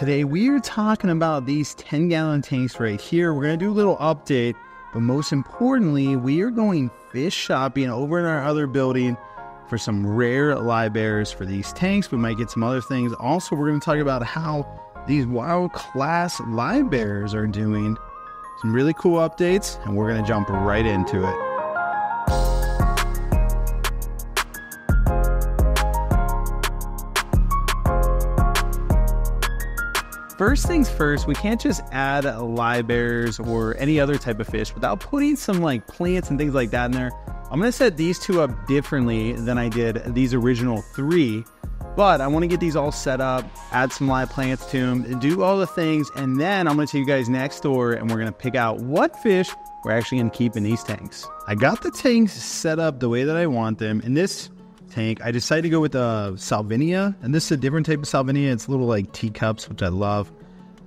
Today we are talking about these 10-gallon tanks right here. We're going to do a little update, but most importantly, we are going fish shopping over in our other building for some rare live bears for these tanks. We might get some other things. Also, we're going to talk about how these wild class live bears are doing. Some really cool updates, and we're going to jump right into it. First things first, we can't just add live bears or any other type of fish without putting some like plants and things like that in there. I'm going to set these two up differently than I did these original three, but I want to get these all set up, add some live plants to them, do all the things, and then I'm going to take you guys next door and we're going to pick out what fish we're actually going to keep in these tanks. I got the tanks set up the way that I want them. In this tank, I decided to go with a Salvinia, and this is a different type of Salvinia. It's little like teacups, which I love.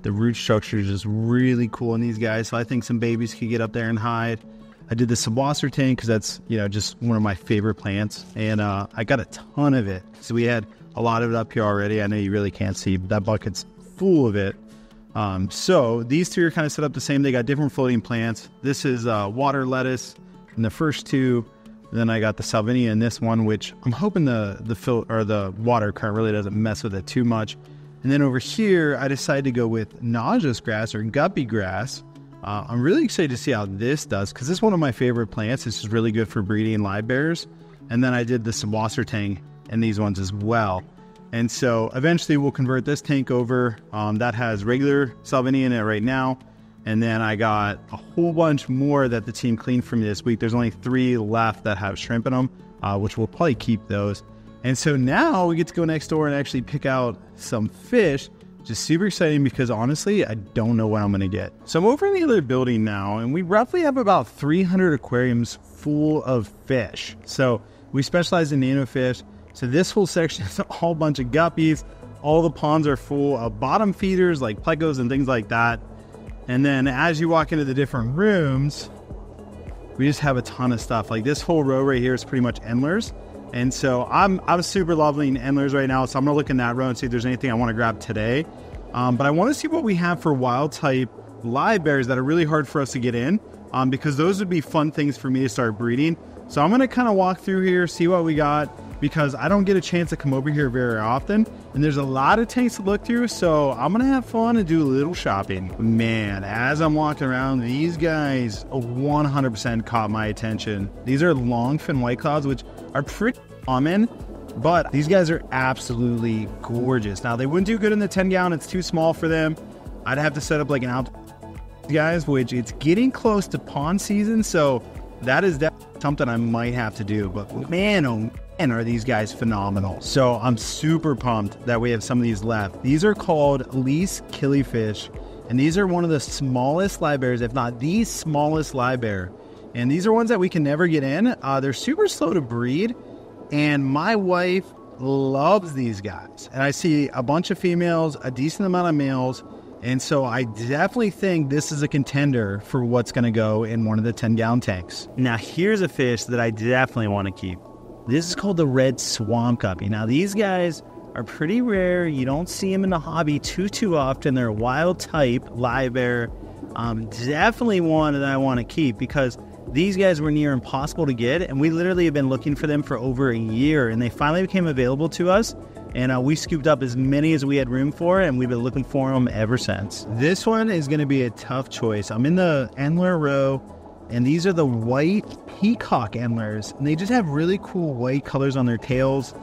The root structure is just really cool in these guys, so I think some babies could get up there and hide. I did the subwasser tank because that's, you know, just one of my favorite plants, and I got a ton of it. So we had a lot of it up here already. I know you really can't see, but that bucket's full of it. So these two are kind of set up the same. They got different floating plants. This is water lettuce in the first two. Then I got the Salvinia in this one, which I'm hoping the water current really doesn't mess with it too much. And then over here, I decided to go with nauseous grass or guppy grass. I'm really excited to see how this does because this is one of my favorite plants. This is really good for breeding live bears. And then I did the subwasser tank and these ones as well. And so eventually we'll convert this tank over. That has regular Salvinia in it right now. And then I got a whole bunch more that the team cleaned for me this week. There's only 3 left that have shrimp in them, which we'll probably keep those. And so now we get to go next door and actually pick out some fish, which is super exciting because honestly, I don't know what I'm going to get. So I'm over in the other building now, and we roughly have about 300 aquariums full of fish. So we specialize in Nano Fish. So this whole section is a whole bunch of guppies. All the ponds are full of bottom feeders like plecos and things like that. And then as you walk into the different rooms, we just have a ton of stuff. Like this whole row right here is pretty much Endlers. And so I'm super loving Endlers right now. So I'm gonna look in that row and see if there's anything I wanna grab today. But I wanna see what we have for wild type live bears that are really hard for us to get in, because those would be fun things for me to start breeding. So I'm gonna kind of walk through here, see what we got, because I don't get a chance to come over here very often. And there's a lot of tanks to look through, so I'm gonna have fun and do a little shopping. Man, as I'm walking around, these guys 100% caught my attention. These are Longfin white clouds, which are pretty common, but these guys are absolutely gorgeous. Now, they wouldn't do good in the 10-gallon. It's too small for them. I'd have to set up like an out guys, which it's getting close to pond season, so that is definitely something I might have to do. But man, oh man, are these guys phenomenal. So I'm super pumped that we have some of these left. These are called Least Killifishl, and these are one of the smallest live bears, if not the smallest live bear. And these are ones that we can never get in. They're super slow to breed, and my wife loves these guys. And I see a bunch of females, a decent amount of males, and so I definitely think this is a contender for what's going to go in one of the 10-gallon tanks. Now, here's a fish that I definitely want to keep. This is called the red Swamp Guppy. Now, these guys are pretty rare. You don't see them in the hobby too often. They're a wild type live bear. Definitely one that I want to keep because these guys were near impossible to get, and we literally have been looking for them for over a year, and they finally became available to us, and we scooped up as many as we had room for, and we've been looking for them ever since. This one is going to be a tough choice. I'm in the Endler row, and these are the white Peacock Endlers, and they just have really cool white colors on their tails,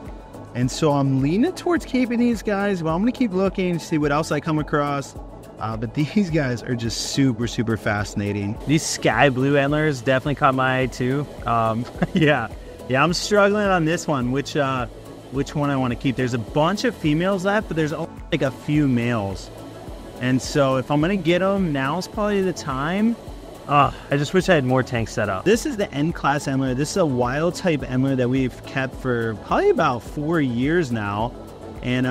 and so I'm leaning towards keeping these guys, but I'm going to keep looking to see what else I come across. But these guys are just super fascinating. These sky blue Endlers definitely caught my eye too. Yeah, I'm struggling on this one, which one I want to keep. There's a bunch of females left, but there's only like a few males. And so if I'm going to get them, now's probably the time. I just wish I had more tanks set up. This is the Class Endler. This is a wild type Endler that we've kept for probably about 4 years now. And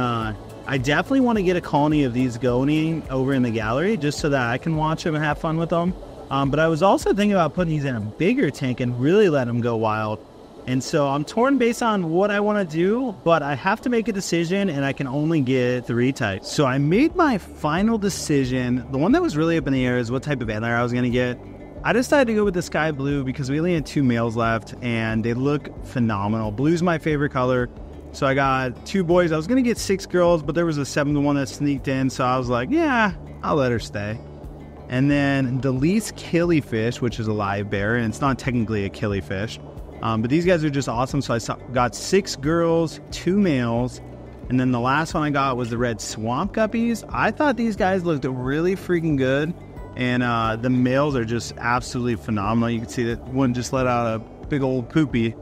I definitely want to get a colony of these going over in the gallery just so that I can watch them and have fun with them. But I was also thinking about putting these in a bigger tank and really let them go wild. And so I'm torn based on what I want to do, but I have to make a decision and I can only get 3 types. So I made my final decision. The one that was really up in the air is what type of antler I was going to get. I decided to go with the sky blue because we only had 2 males left and they look phenomenal. Blue's my favorite color. So I got 2 boys. I was going to get 6 girls, but there was a 7th one that sneaked in. So I was like, yeah, I'll let her stay. And then the least Killifishl, which is a live bear, and it's not technically a Killifishl. But these guys are just awesome. So I got 6 girls, 2 males. And then the last one I got was the red Swamp Guppies. I thought these guys looked really freaking good. And the males are just absolutely phenomenal. You can see that one just let out a big old poopy.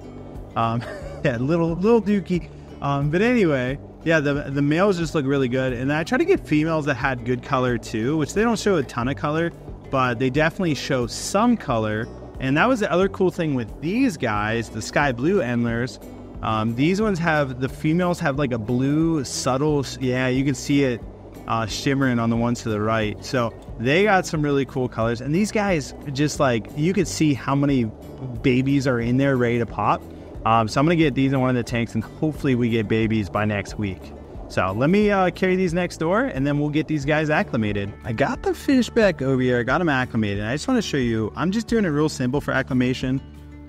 Yeah, little dookie. But anyway, yeah, the males just look really good. And I try to get females that had good color too, which they don't show a ton of color, but they definitely show some color. And that was the other cool thing with these guys, the sky blue endlers. These ones have, the females have like a blue subtle, yeah, you can see it shimmering on the ones to the right. So they got some really cool colors. And these guys just like, you could see how many babies are in there ready to pop. So I'm going to get these in one of the tanks and hopefully we get babies by next week. So let me carry these next door and then we'll get these guys acclimated. I got the fish back over here. I got them acclimated. And I just want to show you, I'm just doing it real simple for acclimation.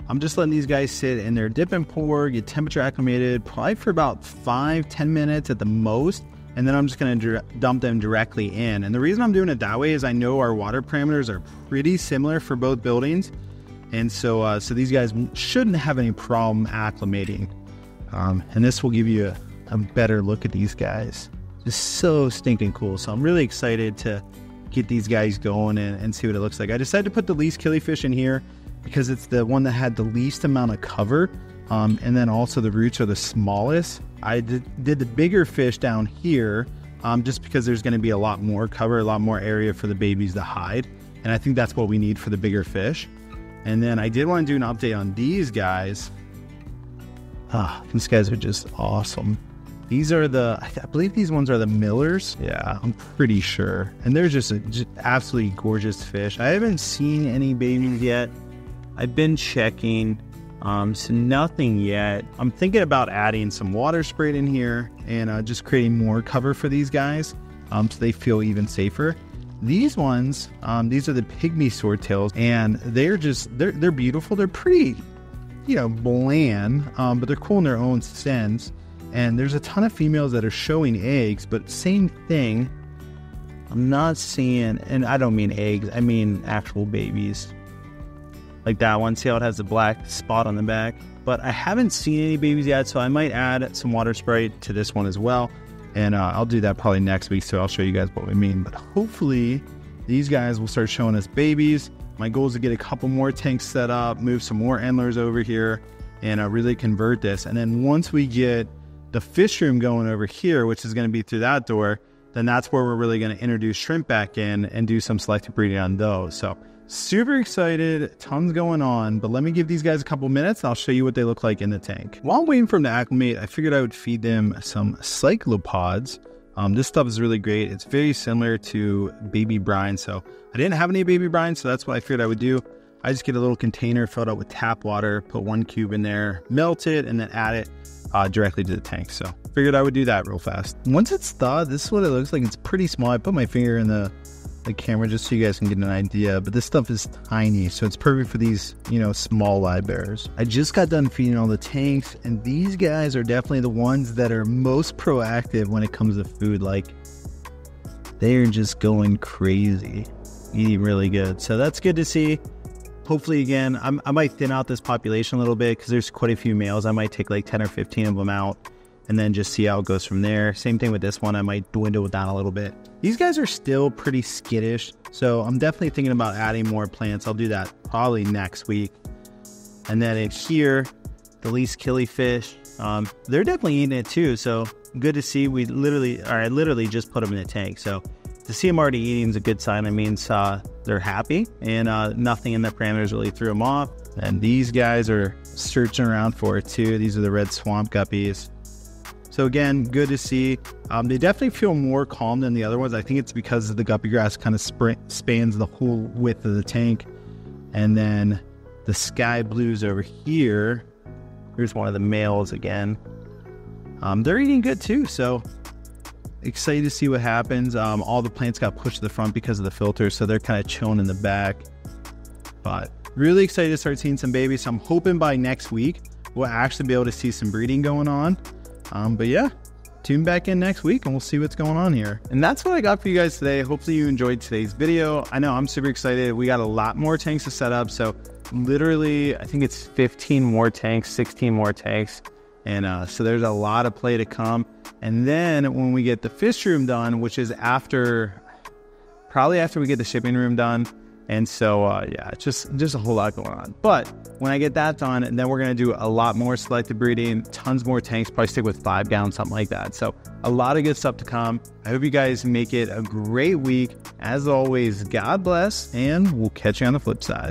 I'm just letting these guys sit in their dip and pour, get temperature acclimated, probably for about 5-10 minutes at the most. And then I'm just going to dump them directly in. And the reason I'm doing it that way is I know our water parameters are pretty similar for both buildings. And so these guys shouldn't have any problem acclimating. And this will give you a better look at these guys. Just so stinking cool. So I'm really excited to get these guys going and see what it looks like. I decided to put the least Killifishl in here because it's the one that had the least amount of cover. And then also the roots are the smallest. I did the bigger fish down here just because there's going to be a lot more cover, a lot more area for the babies to hide. And I think that's what we need for the bigger fish. And then I did want to do an update on these guys. These guys are just awesome. These are I believe these ones are the Millers. Yeah, I'm pretty sure. And they're just absolutely gorgeous fish. I haven't seen any babies yet. I've been checking, so nothing yet. I'm thinking about adding some water sprayed in here and just creating more cover for these guys so they feel even safer. These ones, these are the pygmy swordtails, and they're beautiful. They're pretty, bland, but they're cool in their own sense. And there's a ton of females that are showing eggs, but same thing. I'm not seeing, and I don't mean eggs, I mean actual babies. Like that one, see how it has a black spot on the back? But I haven't seen any babies yet, so I might add some water spray to this one as well. And I'll do that probably next week, so I'll show you guys what we mean. But hopefully, these guys will start showing us babies. My goal is to get a couple more tanks set up, move some more endlers over here, and really convert this. And then once we get the fish room going over here, which is going to be through that door, then that's where we're really going to introduce shrimp back in and do some selective breeding on those. So super excited, tons going on, but let me give these guys a couple minutes and I'll show you what they look like in the tank. While I'm waiting for them to acclimate, I figured I would feed them some cyclopods. This stuff is really great. It's very similar to baby brine. So I didn't have any baby brine, so that's what I figured I would do. I just get a little container filled up with tap water, put 1 cube in there, melt it, and then add it directly to the tank. So figured I would do that real fast. Once it's thawed, this is what it looks like. It's pretty small. I put my finger in the camera just so you guys can get an idea, but this stuff is tiny, so it's perfect for these small live bears. I just got done feeding all the tanks, and these guys are definitely the ones that are most proactive when it comes to food. Like, they're just going crazy, eating really good, so that's good to see. Hopefully, again, I might thin out this population a little bit because there's quite a few males. I might take like 10 or 15 of them out and then just see how it goes from there. Same thing with this one. I might dwindle it down a little bit. These guys are still pretty skittish, so I'm definitely thinking about adding more plants. I'll do that probably next week. And then in here, the least Killifishl, they're definitely eating it too, so good to see. I literally just put them in the tank, so to see them already eating is a good sign. It means they're happy, and nothing in the parameters really threw them off. And these guys are searching around for it too. These are the red Swamp Guppies. So again, good to see. They definitely feel more calm than the other ones. I think it's because the guppy grass kind of spans the whole width of the tank. And then the sky blues over here, Here's one of the males again. They're eating good too, so excited to see what happens. All the plants got pushed to the front because of the filter, so they're kind of chilling in the back. But really excited to start seeing some babies. So I'm hoping by next week we'll actually be able to see some breeding going on. But yeah, tune back in next week and we'll see what's going on here. And that's what I got for you guys today. Hopefully you enjoyed today's video. I know I'm super excited. We got a lot more tanks to set up. So literally, I think it's 15 more tanks, 16 more tanks. And so there's a lot of play to come. And then when we get the fish room done, which is probably after we get the shipping room done. And so, yeah, just a whole lot going on. But when I get that done, and then we're going to do a lot more selective breeding, tons more tanks, probably stick with 5 gallons, something like that. So a lot of good stuff to come. I hope you guys make it a great week. As always, God bless, and we'll catch you on the flip side.